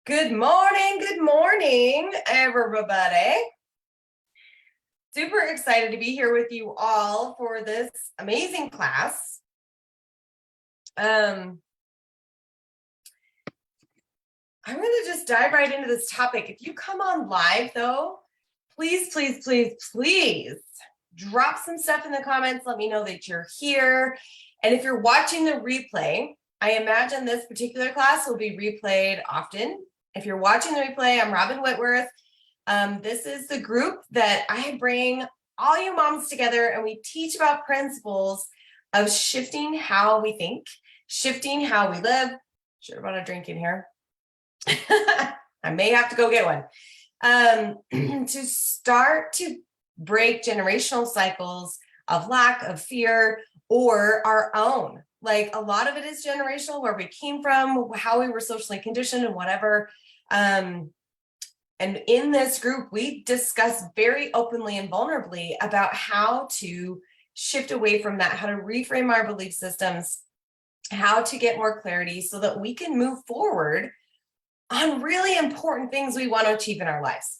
Good morning, everybody. Super excited to be here with you all for this amazing class. I'm going to just dive right into this topic. If you come on live, though, please drop some stuff in the comments. Let me know that you're here. And if you're watching the replay, I imagine this particular class will be replayed often. If you're watching the replay, I'm Robin Whitworth. This is the group that I bring all you moms together, and we teach about principles of shifting how we think, shifting how we live. Should have brought a drink in here. I may have to go get one. To start to break generational cycles of lack, of fear, or our own. Like a lot of it is generational, where we came from, how we were socially conditioned and whatever. And in this group, we discuss very openly and vulnerably about how to shift away from that, how to reframe our belief systems, how to get more clarity so that we can move forward on really important things we want to achieve in our lives.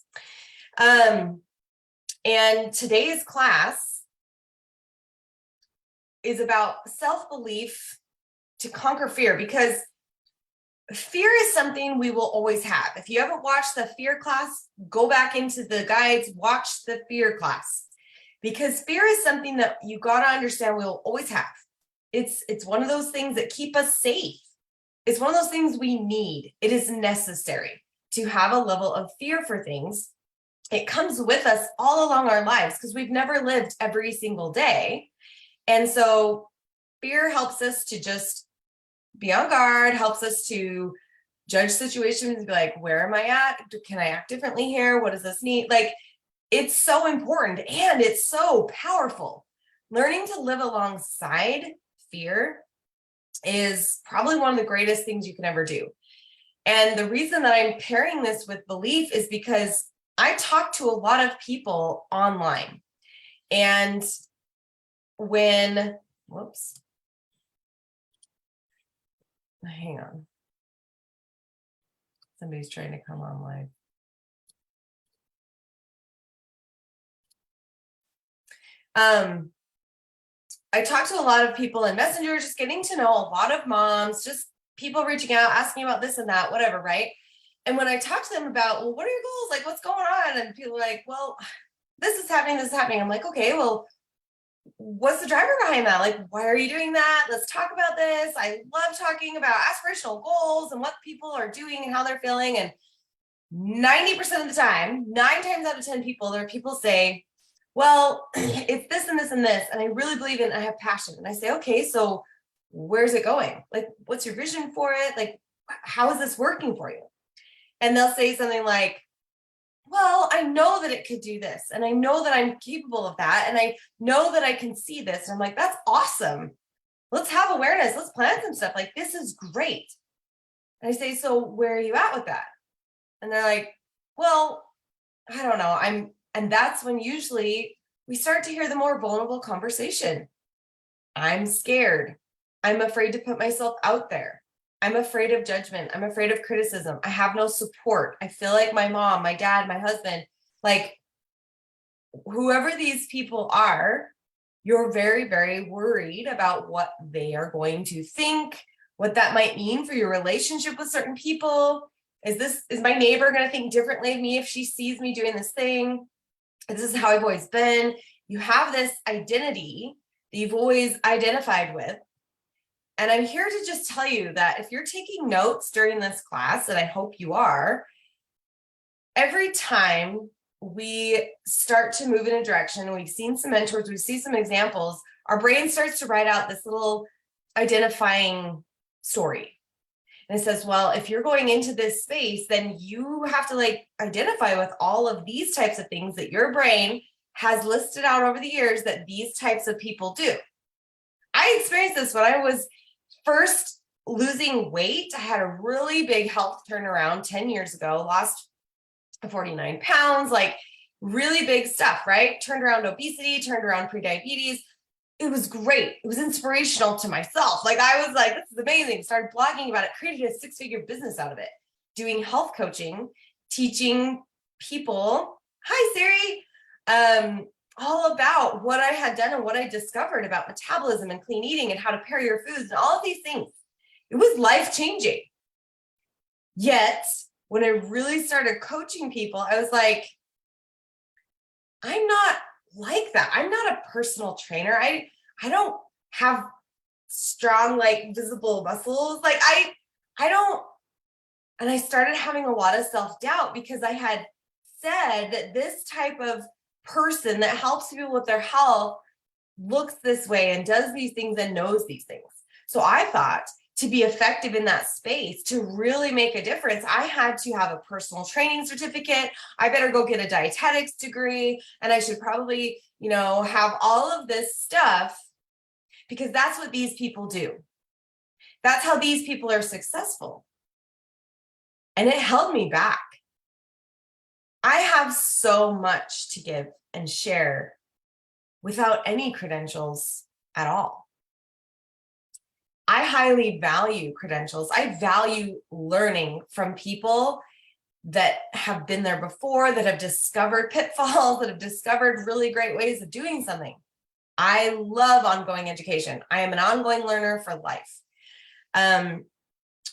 And today's class is about self-belief to conquer fear, because fear is something we will always have. If you haven't watched the fear class, go back into the guides, watch the fear class, because fear is something that you got to understand we will always have. It's one of those things that keep us safe. It's one of those things we need. It is necessary to have a level of fear for things. It comes with us all along our lives because we've never lived every single day. And so fear helps us to just be on guard, helps us to judge situations and be like, where am I at? Can I act differently here? What does this need? Like, it's so important and it's so powerful. Learning to live alongside fear is probably one of the greatest things you can ever do. And the reason that I'm pairing this with belief is because I talk to a lot of people online. And hang on. Somebody's trying to come online. I talk to a lot of people in Messenger, just getting to know a lot of moms, just people reaching out, asking about this and that, whatever, right? And when I talk to them about, well, what are your goals? Like, what's going on? And people are like, well, this is happening. I'm like, okay, well, what's the driver behind that? Like, why are you doing that? Let's talk about this. I love talking about aspirational goals and what people are doing and how they're feeling. And 90% of the time, 9 times out of 10 people, there are people say, well, it's this and this and this, and I really believe in it, and I have passion. And I say, okay, so where's it going? Like, what's your vision for it? Like, how is this working for you? And they'll say something like, well, I know that it could do this, and I know that I'm capable of that, and I know that I can see this. And I'm like, that's awesome. Let's have awareness. Let's plan some stuff. Like, this is great. And I say, so where are you at with that? And they're like, well, I don't know. And that's when usually we start to hear the more vulnerable conversation. I'm scared. I'm afraid to put myself out there. I'm afraid of judgment. I'm afraid of criticism. I have no support. I feel like my mom, my dad, my husband, like whoever these people are, you're very, very worried about what they are going to think, what that might mean for your relationship with certain people. Is my neighbor going to think differently of me if she sees me doing this thing? This is how I've always been. You have this identity that you've always identified with. And I'm here to just tell you that if you're taking notes during this class, and I hope you are, every time we start to move in a direction, we've seen some mentors, we see some examples, our brain starts to write out this little identifying story. And it says, well, if you're going into this space, then you have to like identify with all of these types of things that your brain has listed out over the years that these types of people do. I experienced this when I was first losing weight. I had a really big health turnaround 10 years ago, lost 49 pounds, like really big stuff, right? Turned around obesity, turned around prediabetes. It was great. It was inspirational to myself. Like I was like, this is amazing. Started blogging about it, created a 6-figure business out of it. doing health coaching, teaching people, hi Siri, all about what I had done and what I discovered about metabolism and clean eating and how to pair your foods and all of these things. It was life-changing. Yet, when I really started coaching people, I was like, I'm not like that. I'm not a personal trainer. I don't have strong, like visible muscles. Like I don't, and I started having a lot of self-doubt because I had said that this type of person that helps people with their health looks this way and does these things and knows these things. So I thought to be effective in that space, to really make a difference, I had to have a personal training certificate. I better go get a dietetics degree, and I should probably, have all of this stuff, because that's what these people do. That's how these people are successful. And it held me back. I have so much to give and share without any credentials at all. I highly value credentials. I value learning from people that have been there before, that have discovered pitfalls, that have discovered really great ways of doing something. I love ongoing education. I am an ongoing learner for life.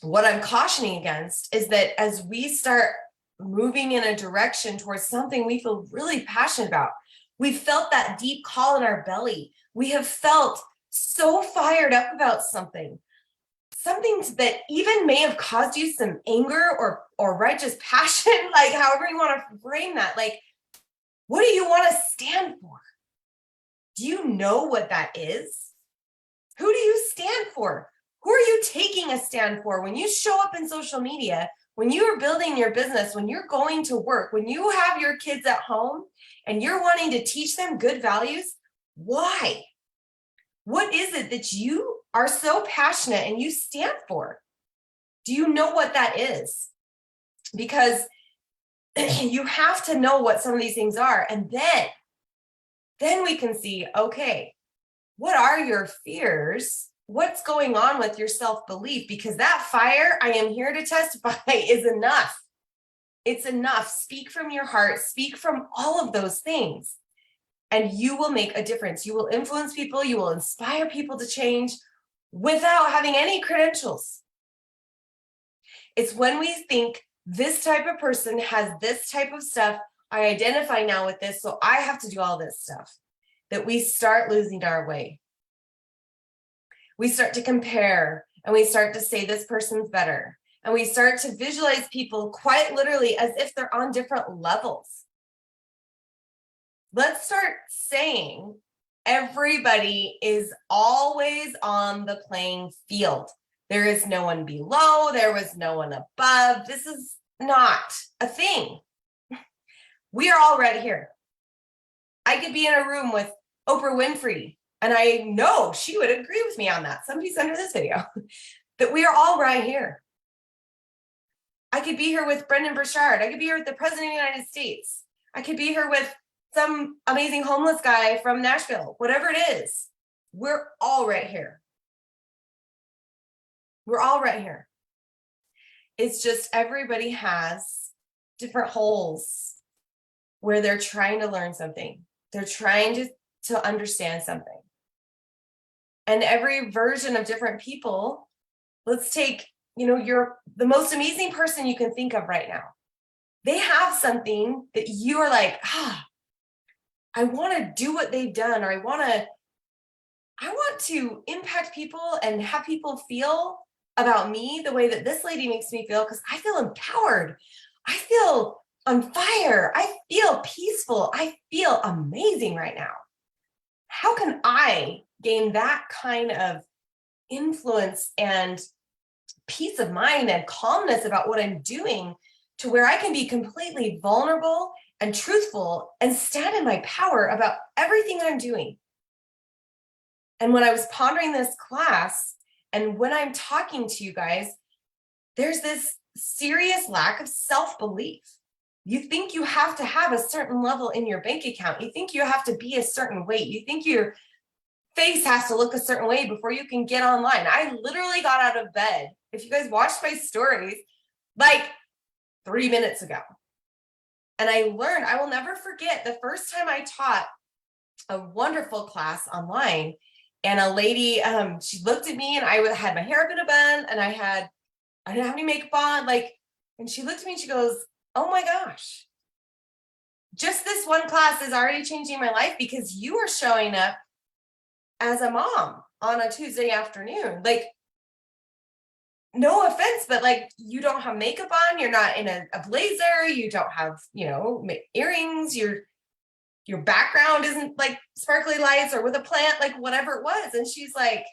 What I'm cautioning against is that as we start moving in a direction towards something we feel really passionate about, we felt that deep call in our belly. We have felt so fired up about something that even may have caused you some anger or righteous passion, like however you want to frame that. Like, what do you want to stand for? Do you know what that is? Who do you stand for? Who are you taking a stand for? When you show up in social media, when you are building your business, when you're going to work, when you have your kids at home and you're wanting to teach them good values, why? What is it that you are so passionate and you stand for? Do you know what that is? Because you have to know what some of these things are. And then we can see, okay, what are your fears? What's going on with your self-belief? Because that fire, I am here to testify, is enough. It's enough. Speak from your heart. Speak from all of those things. And you will make a difference. You will influence people. You will inspire people to change without having any credentials. It's when we think this type of person has this type of stuff, I identify now with this, so I have to do all this stuff, that we start losing our way. We start to compare, and we start to say this person's better. And we start to visualize people quite literally as if they're on different levels. Let's start saying everybody is always on the playing field. There is no one below. There was no one above. This is not a thing. We are all right here. I could be in a room with Oprah Winfrey, and I know she would agree with me on that. Somebody's under this video, that we are all right here. I could be here with Brendan Burchard. I could be here with the President of the United States. I could be here with some amazing homeless guy from Nashville, whatever it is. We're all right here. We're all right here. It's just everybody has different holes where they're trying to learn something. They're trying to understand something. And every version of different people, let's take, you're the most amazing person you can think of right now. They have something that you are like, I want to do what they've done, or I want to impact people and have people feel about me the way that this lady makes me feel, because I feel empowered. I feel on fire. I feel peaceful. I feel amazing right now. How can I gain that kind of influence and peace of mind and calmness about what I'm doing, to where I can be completely vulnerable and truthful and stand in my power about everything that I'm doing? And when I was pondering this class, and when I'm talking to you guys, there's this serious lack of self-belief. You think you have to have a certain level in your bank account. You think you have to be a certain weight. You think your face has to look a certain way before you can get online. I literally got out of bed. If you guys watched my stories, like 3 minutes ago. And I learned, I will never forget the first time I taught a wonderful class online, and a lady, she looked at me, and I had my hair up in a bun, and I didn't have any makeup on, like, and she looked at me and she goes, oh my gosh, just this one class is already changing my life because you are showing up as a mom on a Tuesday afternoon. Like, no offense, but like, you don't have makeup on, you're not in a blazer, you don't have, earrings, your background isn't like sparkly lights or with a plant, like whatever it was. And she's like,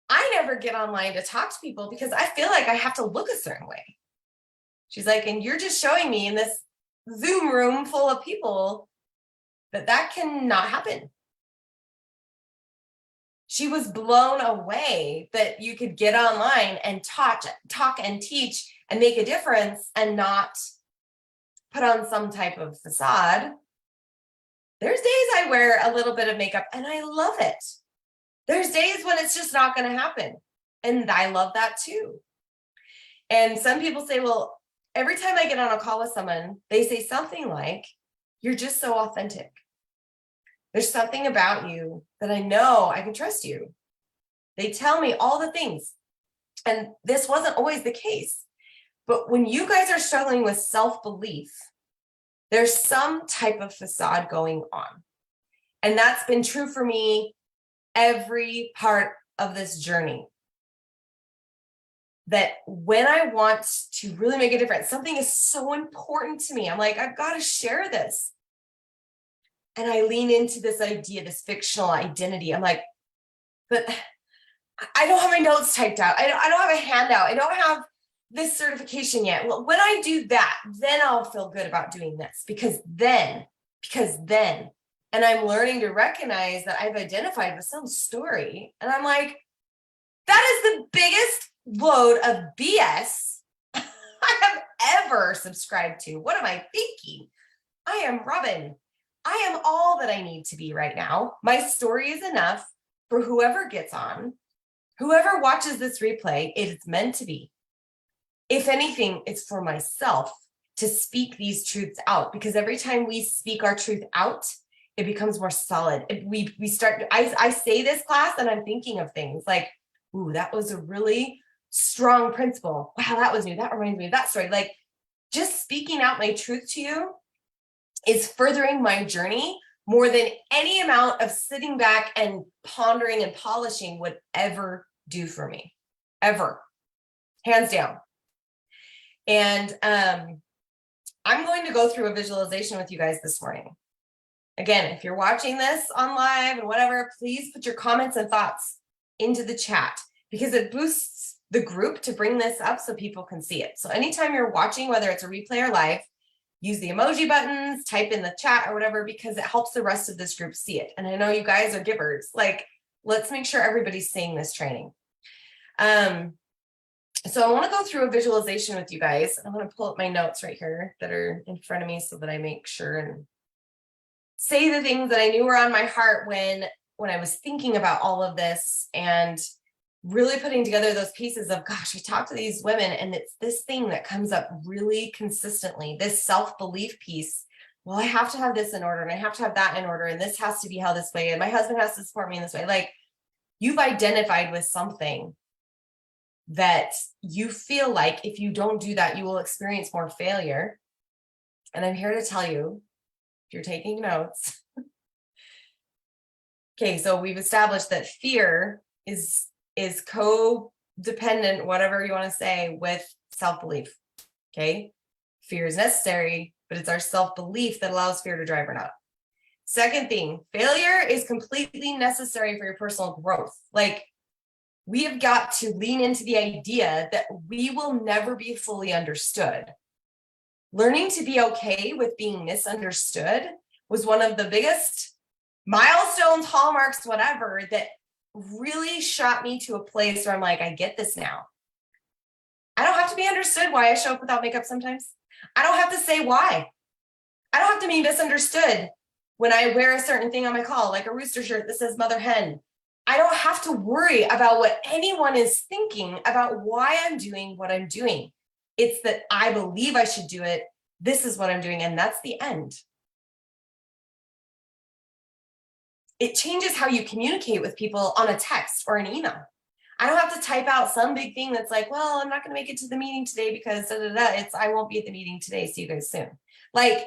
I never get online to talk to people because I feel like I have to look a certain way. She's like, and you're just showing me in this Zoom room full of people that cannot happen. She was blown away that you could get online and talk and teach and make a difference and not put on some type of facade. There's days I wear a little bit of makeup and I love it. There's days when it's just not going to happen. And I love that too. And some people say, well, every time I get on a call with someone, they say something like, you're just so authentic. There's something about you that I know I can trust you. They tell me all the things. And this wasn't always the case. But when you guys are struggling with self-belief, there's some type of facade going on. And that's been true for me every part of this journey. That when I want to really make a difference, something is so important to me. I'm like, I've got to share this. And I lean into this idea, this fictional identity. I'm like, but I don't have my notes typed out. I don't have a handout. I don't have this certification yet. Well, when I do that, then I'll feel good about doing this because then, and I'm learning to recognize that I've identified with some story. And I'm like, that is the biggest load of BS I have ever subscribed to. What am I thinking? I am Robin. I am all that I need to be right now. My story is enough for whoever gets on, whoever watches this replay. It's meant to be. If anything, it's for myself to speak these truths out, because every time we speak our truth out, it becomes more solid. We start, I say this class and I'm thinking of things like, ooh, that was a really strong principle. Wow, that was new. That reminds me of that story. Like, just speaking out my truth to you is furthering my journey more than any amount of sitting back and pondering and polishing would ever do for me, ever, hands down. And I'm going to go through a visualization with you guys this morning. Again, if you're watching this on live and whatever, please put your comments and thoughts into the chat because it boosts the group to bring this up so people can see it. So anytime you're watching, whether it's a replay or live, use the emoji buttons, type in the chat or whatever, because it helps the rest of this group see it. And I know you guys are givers. Like, let's make sure everybody's seeing this training. So I want to go through a visualization with you guys. I want to pull up my notes right here that are in front of me so that I make sure and say the things that I knew were on my heart when I was thinking about all of this and really putting together those pieces of, gosh, I talk to these women and it's this thing that comes up really consistently, this self-belief piece. Well, I have to have this in order and I have to have that in order and this has to be held this way and my husband has to support me in this way. Like, you've identified with something that you feel like if you don't do that, you will experience more failure. And I'm here to tell you, if you're taking notes. Okay, so we've established that fear is co-dependent, whatever you want to say, with self-belief. Okay, fear is necessary, but it's our self-belief that allows fear to drive or not. Second thing, failure is completely necessary for your personal growth. Like, we have got to lean into the idea that we will never be fully understood. Learning to be okay with being misunderstood was one of the biggest milestones, hallmarks, whatever, that really shot me to a place where I'm like, I get this now. I don't have to be understood why I show up without makeup sometimes. I don't have to say why. I don't have to be misunderstood when I wear a certain thing on my call, like a rooster shirt that says mother hen. I don't have to worry about what anyone is thinking about why I'm doing what I'm doing. It's that I believe I should do it. This is what I'm doing. And that's the end. It changes how you communicate with people on a text or an email. I don't have to type out some big thing that's like, well, I'm not going to make it to the meeting today because da, da, da. It's I won't be at the meeting today. See you guys soon. Like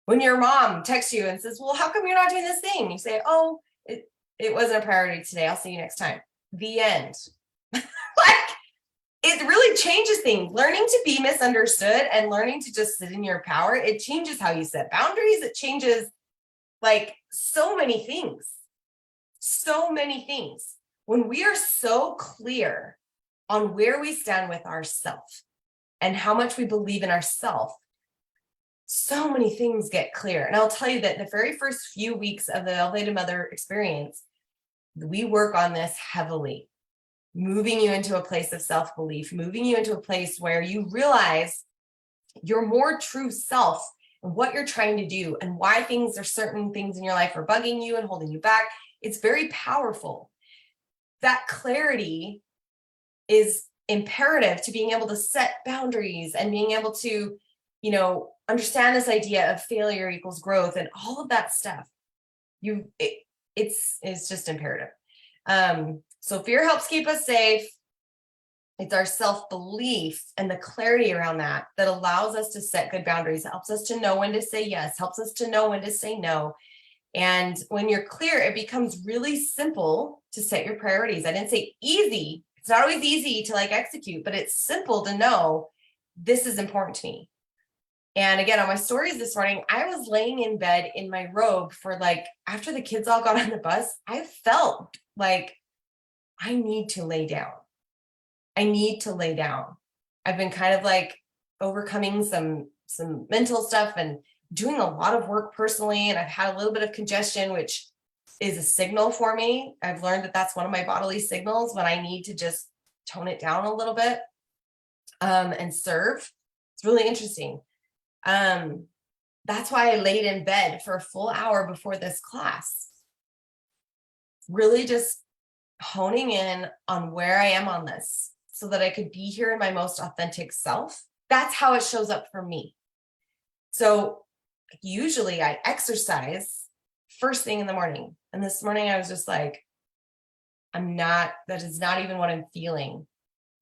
when your mom texts you and says, well, how come you're not doing this thing? You say, oh, it wasn't a priority today. I'll see you next time. The end. Like it really changes things. Learning to be misunderstood and learning to just sit in your power. It changes how you set boundaries. It changes like so many things. So many things. When we are so clear on where we stand with ourselves and how much we believe in ourselves, so many things get clear. And I'll tell you that the very first few weeks of the Elevated Mother experience, we work on this heavily, moving you into a place of self-belief, moving you into a place where you realize your more true self and what you're trying to do and why things or certain things in your life are bugging you and holding you back. It's very powerful. That clarity is imperative to being able to set boundaries and being able to, understand this idea of failure equals growth and all of that stuff. It's just imperative. So fear helps keep us safe. It's our self-belief and the clarity around that allows us to set good boundaries. It helps us to know when to say yes, helps us to know when to say no. And when you're clear, it becomes really simple to set your priorities. I didn't say easy. It's not always easy to execute, but it's simple to know this is important to me. And again, on my stories this morning, I was laying in bed in my robe for after the kids all got on the bus, I felt like I need to lay down. I need to lay down. I've been kind of overcoming some mental stuff and doing a lot of work personally. And I've had a little bit of congestion, which is a signal for me. I've learned that that's one of my bodily signals when I need to just tone it down a little bit and serve. It's really interesting. That's why I laid in bed for a full hour before this class. Really just honing in on where I am on this so that I could be here in my most authentic self. That's how it shows up for me. So usually I exercise first thing in the morning. And this morning I was just that is not even what I'm feeling.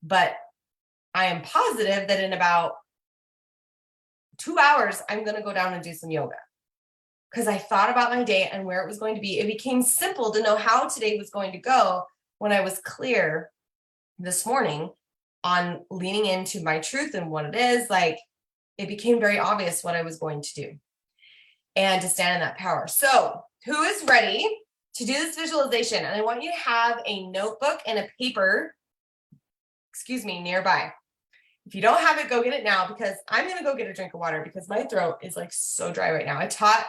But I am positive that in about 2 hours, I'm going to go down and do some yoga because I thought about my day and where it was going to be. It became simple to know how today was going to go when I was clear this morning on leaning into my truth and what it is. It became very obvious what I was going to do and to stand in that power. So who is ready to do this visualization? And I want you to have a notebook and a paper, nearby. If you don't have it, go get it now because I'm going to go get a drink of water because my throat is so dry right now. I taught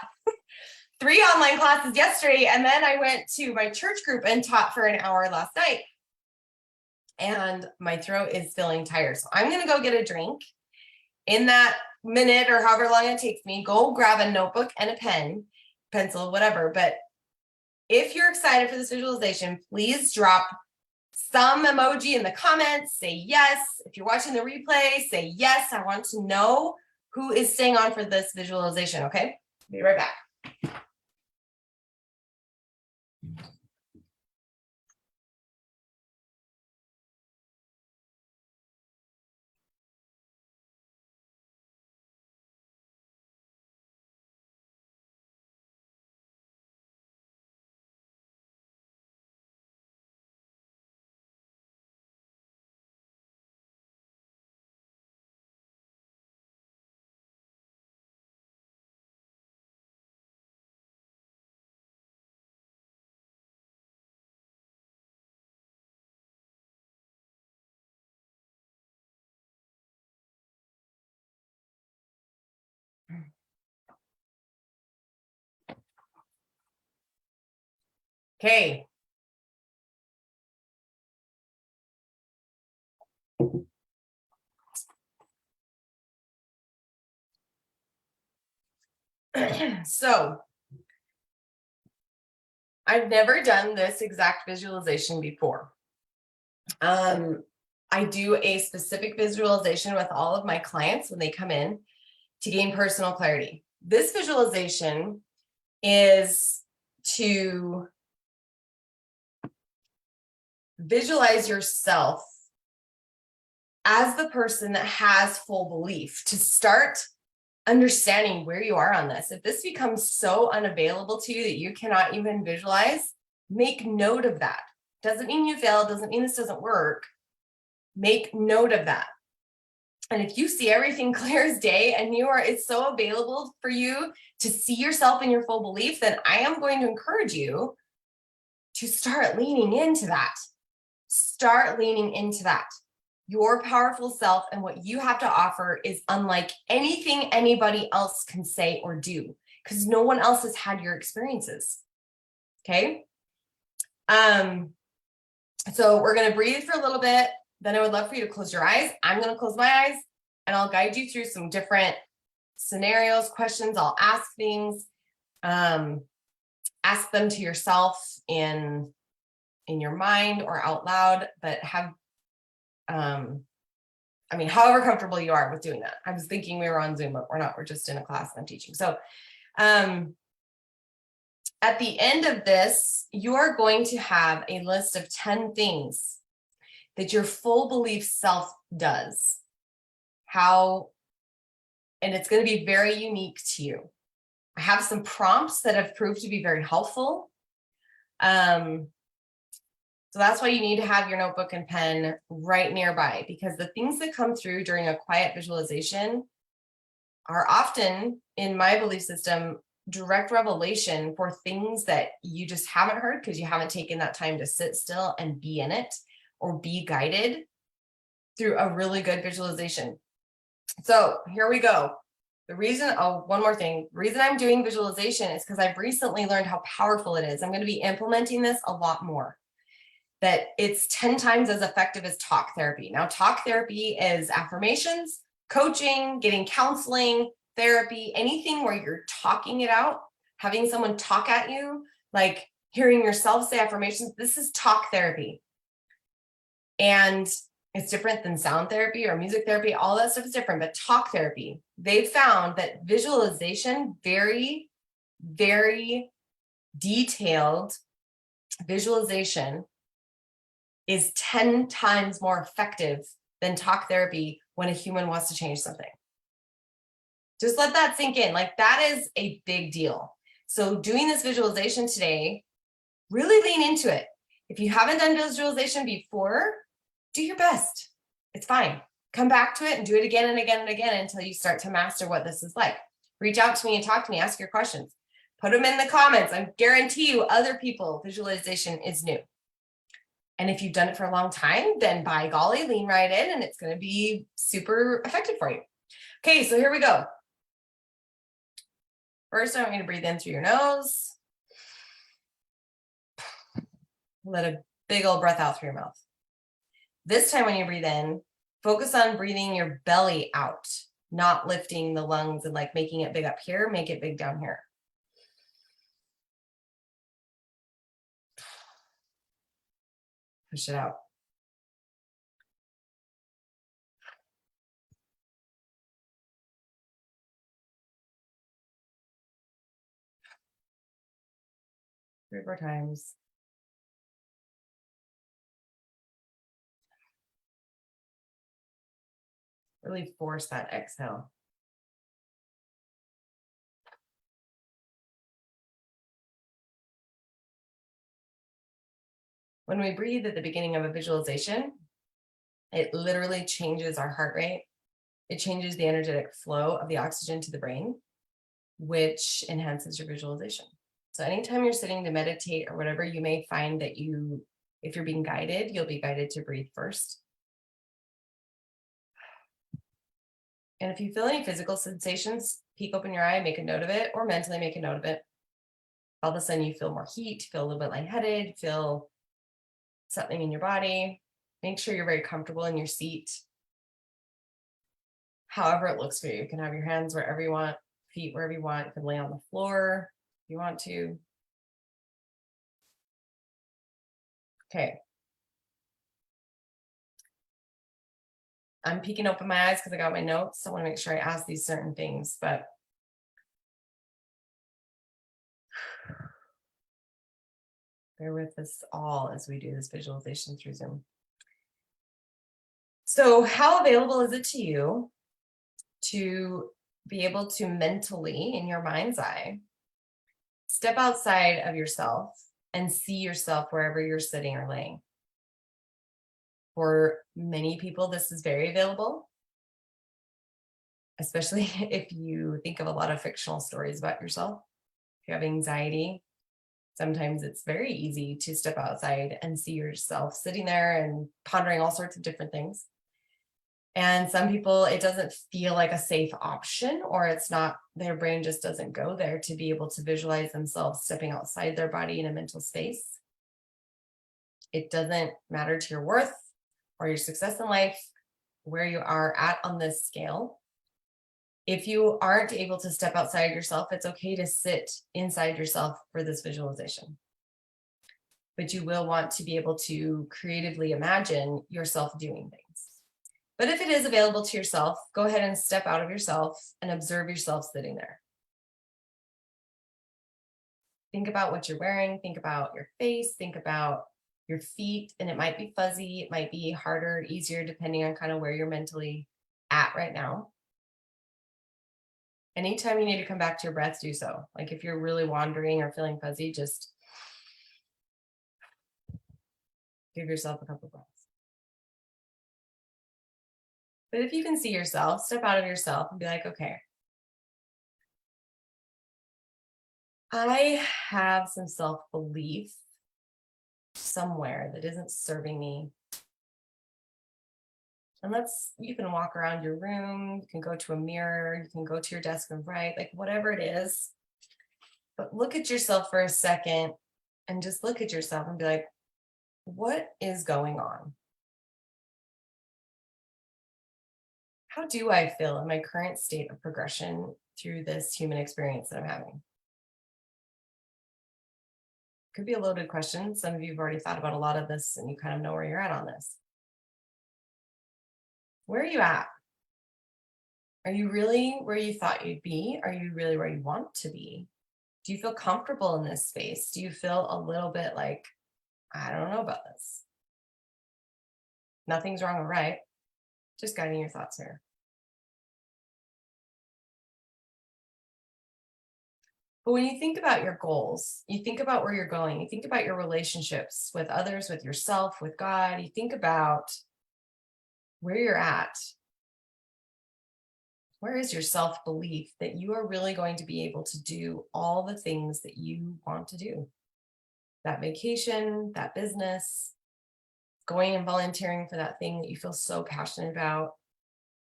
3 online classes yesterday, and then I went to my church group and taught for an hour last night. And my throat is feeling tired. So I'm going to go get a drink. In that minute or however long it takes me, go grab a notebook and a pen, pencil, whatever. But if you're excited for this visualization, please drop some emoji in the comments. Say yes. If you're watching the replay, say yes. I want to know who is staying on for this visualization. Okay, be right back. Okay. So I've never done this exact visualization before. I do a specific visualization with all of my clients when they come in to gain personal clarity. This visualization is to visualize yourself as the person that has full belief, to start understanding where you are on this. If this becomes so unavailable to you that you cannot even visualize, make note of that. Doesn't mean you failed, doesn't mean this doesn't work. Make note of that. And if you see everything clear as day and it's so available for you to see yourself in your full belief, then I am going to encourage you to start leaning into that. Start leaning into that. Your powerful self and what you have to offer is unlike anything anybody else can say or do, because no one else has had your experiences. Okay. So we're going to breathe for a little bit. Then I would love for you to close your eyes. I'm going to close my eyes and I'll guide you through some different scenarios, questions. I'll ask things. Ask them to yourself in your mind or out loud, but have, however comfortable you are with doing that. I was thinking we were on Zoom, but we're not. We're just in a class and I'm teaching. So at the end of this, you're going to have a list of 10 things that your full belief self does. And it's going to be very unique to you. I have some prompts that have proved to be very helpful. So that's why you need to have your notebook and pen right nearby, because the things that come through during a quiet visualization are often, in my belief system, direct revelation for things that you just haven't heard because you haven't taken that time to sit still and be in it or be guided through a really good visualization. So here we go. One more thing. The reason I'm doing visualization is because I've recently learned how powerful it is. I'm going to be implementing this a lot more. That it's 10 times as effective as talk therapy. Now, talk therapy is affirmations, coaching, getting counseling, therapy, anything where you're talking it out, having someone talk at you, like hearing yourself say affirmations. This is talk therapy. And it's different than sound therapy or music therapy. All that stuff is different, but talk therapy, they found that visualization, very, very detailed visualization, is 10 times more effective than talk therapy when a human wants to change something. Just let that sink in. Like, that is a big deal. So doing this visualization today, really lean into it. If you haven't done visualization before, do your best. It's fine. Come back to it and do it again and again and again until you start to master what this is like. Reach out to me and talk to me. Ask your questions. Put them in the comments. I guarantee you other people, visualization is new. And if you've done it for a long time, then by golly, lean right in and it's going to be super effective for you. Okay, so here we go. First, I want you to breathe in through your nose. Let a big old breath out through your mouth. This time when you breathe in, focus on breathing your belly out, not lifting the lungs and like making it big up here, make it big down here. Push it out. Three more times. Really force that exhale. When we breathe at the beginning of a visualization, it literally changes our heart rate. It changes the energetic flow of the oxygen to the brain, which enhances your visualization. So anytime you're sitting to meditate or whatever, you may find that if you're being guided, you'll be guided to breathe first. And if you feel any physical sensations, peek open your eye, make a note of it, or mentally make a note of it. All of a sudden you feel more heat, feel a little bit lightheaded, feel something in your body. Make sure you're very comfortable in your seat. However it looks for you. You can have your hands wherever you want, feet wherever you want. You can lay on the floor if you want to. Okay. I'm peeking open my eyes because I got my notes. I want to make sure I ask these certain things, but bear with us all as we do this visualization through Zoom. So, how available is it to you to be able to mentally, in your mind's eye, step outside of yourself and see yourself wherever you're sitting or laying? For many people, this is very available, especially if you think of a lot of fictional stories about yourself. If you have anxiety, sometimes it's very easy to step outside and see yourself sitting there and pondering all sorts of different things. And some people, it doesn't feel like a safe option, or it's not, their brain just doesn't go there to be able to visualize themselves stepping outside their body in a mental space. It doesn't matter to your worth or your success in life, where you are at on this scale. If you aren't able to step outside yourself, it's okay to sit inside yourself for this visualization. But you will want to be able to creatively imagine yourself doing things. But if it is available to yourself, go ahead and step out of yourself and observe yourself sitting there. Think about what you're wearing, think about your face, think about your feet, and it might be fuzzy, it might be harder, easier, depending on kind of where you're mentally at right now. Anytime you need to come back to your breath, do so. Like if you're really wandering or feeling fuzzy, just give yourself a couple breaths. But if you can see yourself, step out of yourself and be like, okay, I have some self-belief somewhere that isn't serving me. And you can walk around your room, you can go to a mirror, you can go to your desk and write, like whatever it is. But look at yourself for a second and just look at yourself and be like, what is going on? How do I feel in my current state of progression through this human experience that I'm having? Could be a loaded question. Some of you have already thought about a lot of this and you kind of know where you're at on this. Where are you at? Are you really where you thought you'd be? Are you really where you want to be? Do you feel comfortable in this space? Do you feel a little bit like, I don't know about this? Nothing's wrong or right. Just guiding your thoughts here. But when you think about your goals, you think about where you're going, you think about your relationships with others, with yourself, with God, you think about where you're at. Where is your self belief that you are really going to be able to do all the things that you want to do? That vacation, that business, going and volunteering for that thing that you feel so passionate about,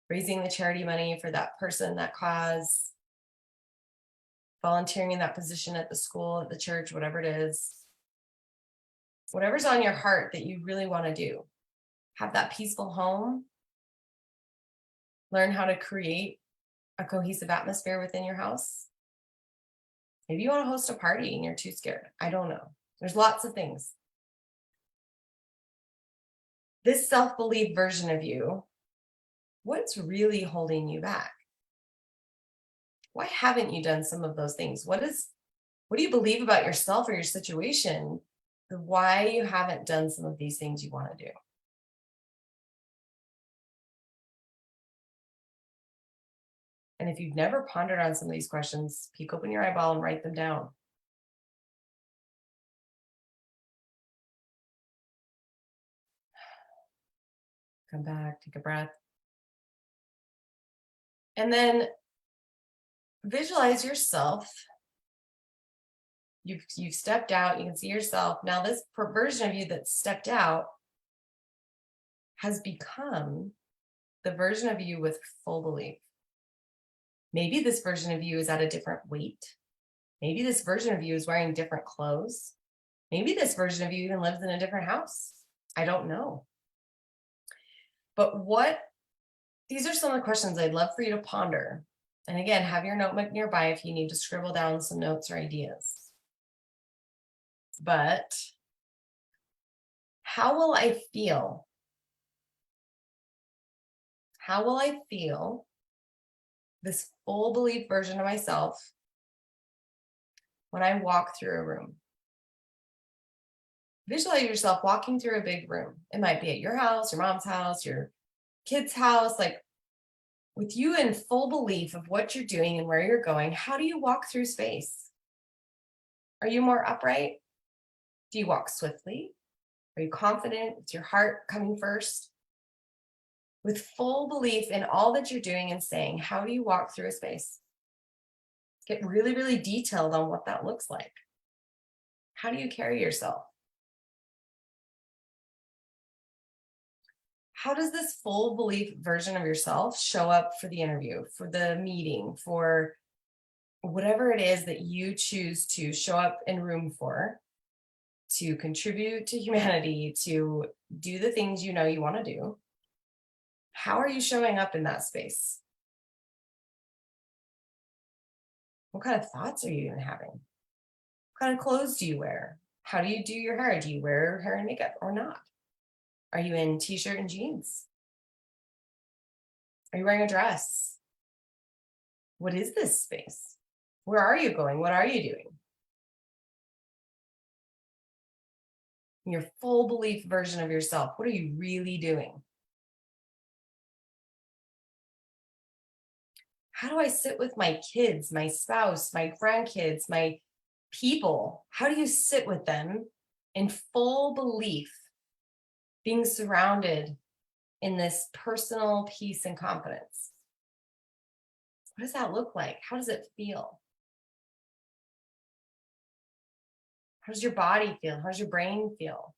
raising the charity money for that person, that cause, volunteering in that position at the school, at the church, whatever it is. Whatever's on your heart that you really want to do. Have that peaceful home. Learn how to create a cohesive atmosphere within your house. Maybe you want to host a party and you're too scared. I don't know. There's lots of things. This self-belief version of you, what's really holding you back? Why haven't you done some of those things? What do you believe about yourself or your situation? Why you haven't done some of these things you want to do? And if you've never pondered on some of these questions, peek open your eyeball and write them down. Come back, take a breath. And then visualize yourself. You've stepped out, you can see yourself. Now this version of you that stepped out has become the version of you with full belief. Maybe this version of you is at a different weight. Maybe this version of you is wearing different clothes. Maybe this version of you even lives in a different house. I don't know. But these are some of the questions I'd love for you to ponder. And again, have your notebook nearby if you need to scribble down some notes or ideas. But how will I feel How will I feel this full belief version of myself when I walk through a room? Visualize yourself walking through a big room. It might be at your house, your mom's house, your kid's house, like with you in full belief of what you're doing and where you're going. How do you walk through space? Are you more upright? Do you walk swiftly? Are you confident? Is your heart coming first? With full belief in all that you're doing and saying, how do you walk through a space? Get really, really detailed on what that looks like. How do you carry yourself? How does this full belief version of yourself show up for the interview, for the meeting, for whatever it is that you choose to show up in room for, to contribute to humanity, to do the things you know you want to do? How are you showing up in that space? What kind of thoughts are you even having? What kind of clothes do you wear? How do you do your hair? Do you wear hair and makeup or not? Are you in t-shirt and jeans? Are you wearing a dress? What is this space? Where are you going? What are you doing? Your full belief version of yourself. What are you really doing? How do I sit with my kids, my spouse, my grandkids, my people? How do you sit with them in full belief, being surrounded in this personal peace and confidence? What does that look like? How does it feel? How does your body feel? How does your brain feel?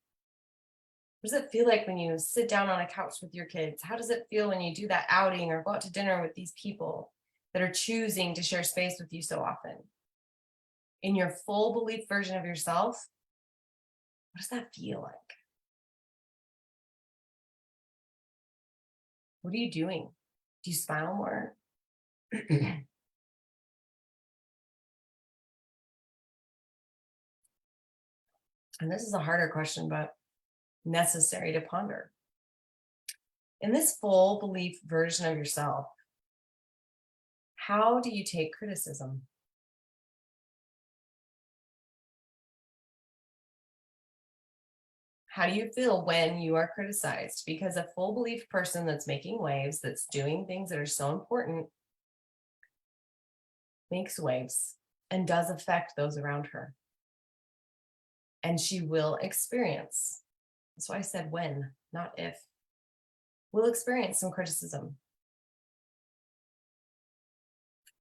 What does it feel like when you sit down on a couch with your kids? How does it feel when you do that outing or go out to dinner with these people that are choosing to share space with you so often? In your full belief version of yourself, what does that feel like? What are you doing? Do you smile more? And this is a harder question, but necessary to ponder. In this full belief version of yourself, how do you take criticism? How do you feel when you are criticized? Because a full belief person that's making waves, that's doing things that are so important, makes waves and does affect those around her. And she will experience, that's why I said when, not if, will experience some criticism.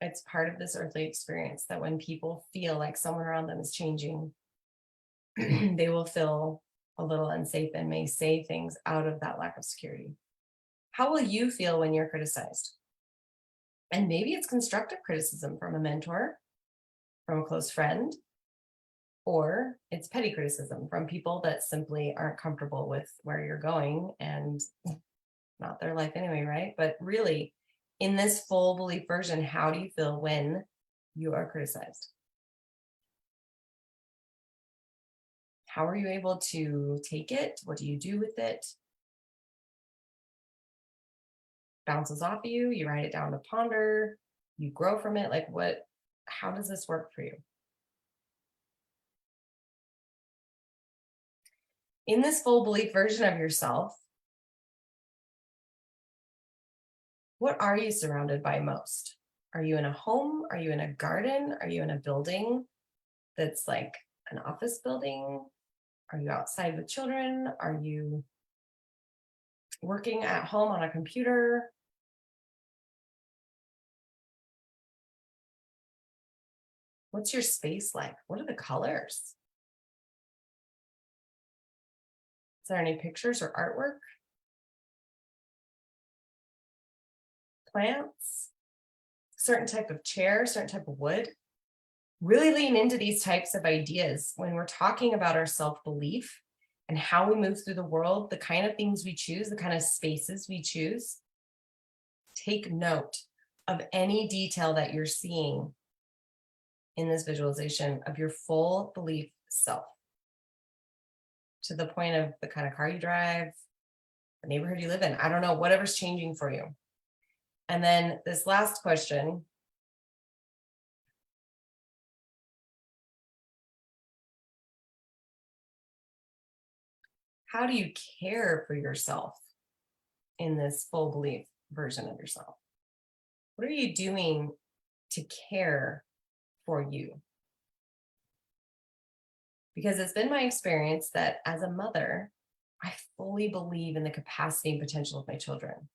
It's part of this earthly experience that when people feel like someone around them is changing, they will feel a little unsafe and may say things out of that lack of security. How will you feel when you're criticized? And maybe it's constructive criticism from a mentor, from a close friend, or it's petty criticism from people that simply aren't comfortable with where you're going and not their life anyway, right? But really, in this full belief version, how do you feel when you are criticized? How are you able to take it? What do you do with it? Bounces off of you, you write it down to ponder, you grow from it. Like how does this work for you? In this full belief version of yourself, what are you surrounded by most? Are you in a home? Are you in a garden? Are you in a building that's like an office building? Are you outside with children? Are you working at home on a computer? What's your space like? What are the colors? Is there any pictures or artwork? Plants? Certain type of chair, certain type of wood? Really lean into these types of ideas when we're talking about our self-belief and how we move through the world, the kind of things we choose, the kind of spaces we choose. Take note of any detail that you're seeing in this visualization of your full belief self, to the point of the kind of car you drive, the neighborhood you live in. I don't know, whatever's changing for you. And then this last question. How do you care for yourself in this full belief version of yourself? What are you doing to care for you? Because it's been my experience that as a mother, I fully believe in the capacity and potential of my children.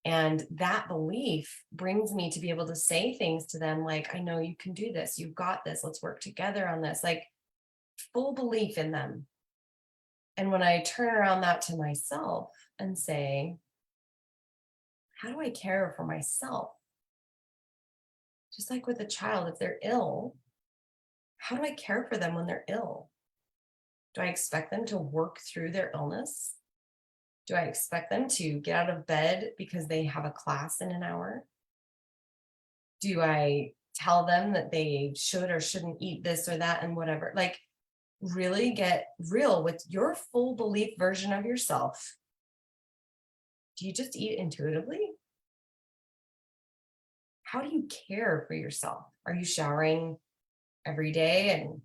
And that belief brings me to be able to say things to them like, I know you can do this. You've got this. Let's work together on this. Like full belief in them. And when I turn around that to myself and say, how do I care for myself? Just like with a child, if they're ill, how do I care for them when they're ill? Do I expect them to work through their illness? Do I expect them to get out of bed because they have a class in an hour? Do I tell them that they should or shouldn't eat this or that and whatever? Like, really get real with your full belief version of yourself. Do you just eat intuitively? How do you care for yourself? Are you showering every day and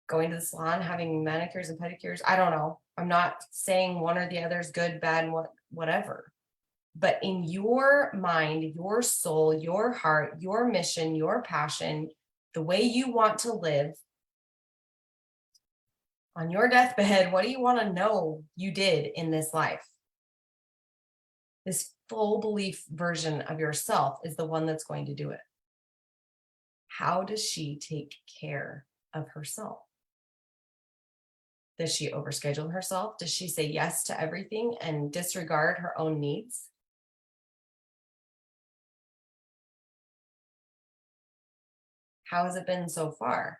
going to the salon, having manicures and pedicures? I don't know. I'm not saying one or the other is good, bad, and whatever. But in your mind, your soul, your heart, your mission, your passion, the way you want to live, on your deathbed, what do you want to know you did in this life? This full belief version of yourself is the one that's going to do it. How does she take care of herself? Does she overschedule herself? Does she say yes to everything and disregard her own needs? How has it been so far?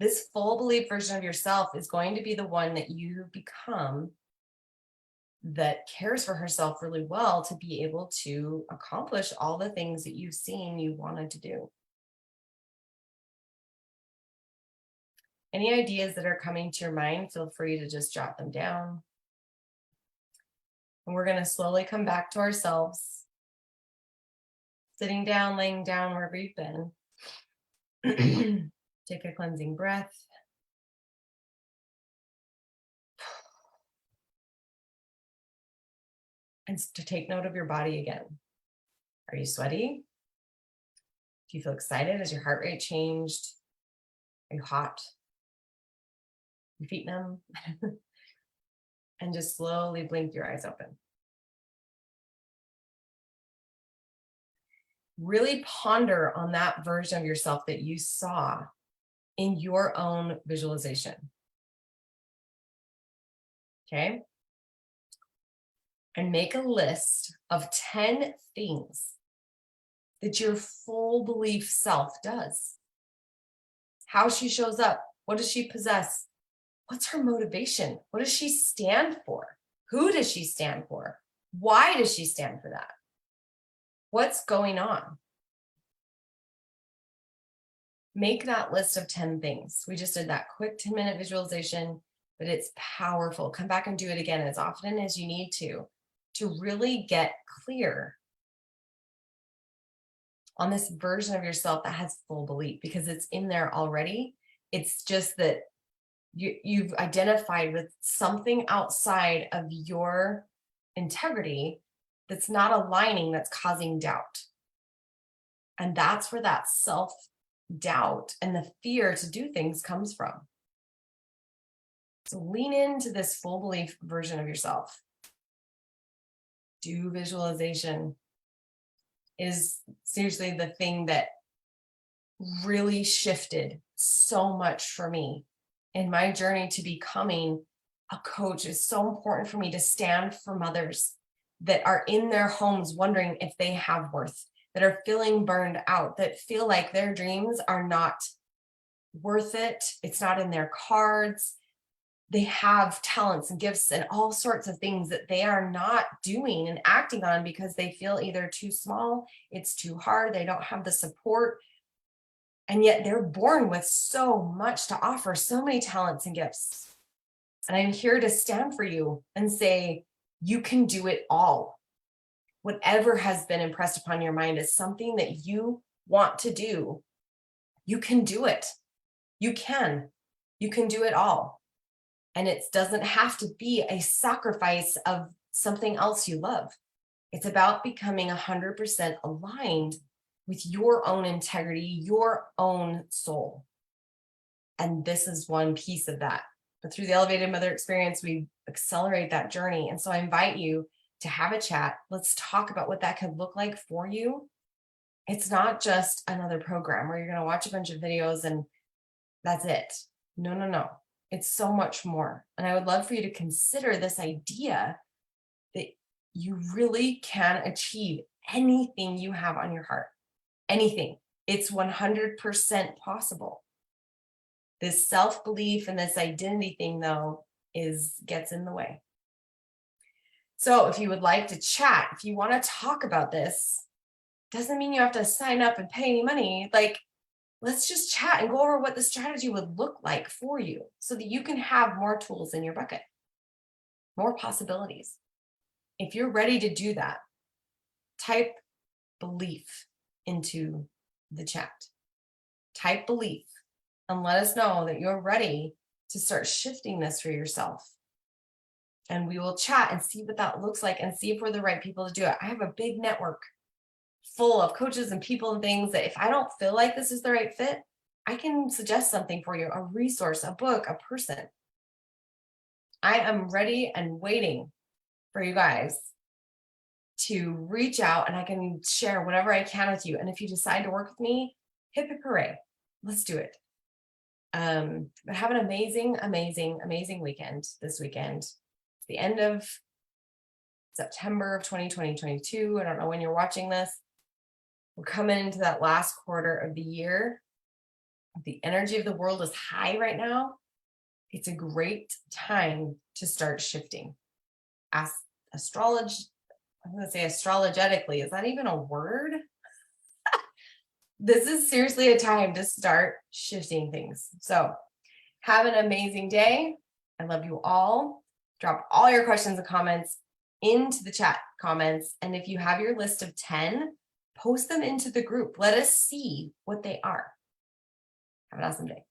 This full belief version of yourself is going to be the one that you become that cares for herself really well to be able to accomplish all the things that you've seen you wanted to do. Any ideas that are coming to your mind, feel free to just jot them down. And we're going to slowly come back to ourselves, sitting down, laying down, wherever you've been. Take a cleansing breath. And to take note of your body again. Are you sweaty? Do you feel excited? Has your heart rate changed? Are you hot? Your feet numb? And just slowly blink your eyes open. Really ponder on that version of yourself that you saw in your own visualization. Okay? And make a list of 10 things that your full belief self does. How she shows up. What does she possess? What's her motivation? What does she stand for? Who does she stand for? Why does she stand for that? What's going on? Make that list of 10 things. We just did that quick 10-minute visualization, but it's powerful. Come back and do it again as often as you need to really get clear on this version of yourself that has full belief, because it's in there already. It's just that you've identified with something outside of your integrity that's not aligning, that's causing doubt. And that's where that self-doubt and the fear to do things comes from. So lean into this full belief version of yourself. Do visualization. Is seriously the thing that really shifted so much for me in my journey to becoming a coach. Is so important for me to stand for mothers that are in their homes wondering if they have worth, that are feeling burned out, that feel like their dreams are not worth it. It's not in their cards. They have talents and gifts and all sorts of things that they are not doing and acting on because they feel either too small, it's too hard, they don't have the support. And yet they're born with so much to offer, so many talents and gifts. And I'm here to stand for you and say, you can do it all. whatever has been impressed upon your mind is something that you want to do, you can do it. You can. You can do it all. And it doesn't have to be a sacrifice of something else you love. It's about becoming 100% aligned with your own integrity, your own soul. And this is one piece of that. But through the Elevated Mother Experience, we accelerate that journey. And so I invite you to have a chat. Let's talk about what that could look like for you. It's not just another program where you're going to watch a bunch of videos and that's it. No, no, no. It's so much more. And I would love for you to consider this idea that you really can achieve anything you have on your heart. Anything. It's 100% possible. This self-belief and this identity thing, though, gets in the way. So if you would like to chat, if you want to talk about this, doesn't mean you have to sign up and pay any money. Like, let's just chat and go over what the strategy would look like for you so that you can have more tools in your bucket, more possibilities. If you're ready to do that, type belief into the chat. Type belief and let us know that you're ready to start shifting this for yourself. And we will chat and see what that looks like and see if we're the right people to do it. I have a big network full of coaches and people and things that if I don't feel like this is the right fit, I can suggest something for you, a resource, a book, a person. I am ready and waiting for you guys to reach out and I can share whatever I can with you. And if you decide to work with me, hip hip hooray, let's do it. But have an amazing, amazing, amazing weekend this weekend. It's the end of September of 2022. I don't know when you're watching this. We're coming into that last quarter of the year. The energy of the world is high right now. It's a great time to start shifting. I'm going to say astrologetically. Is that even a word? This is seriously a time to start shifting things. So have an amazing day. I love you all. Drop all your questions and comments into the chat comments. And if you have your list of 10, post them into the group. Let us see what they are. Have an awesome day.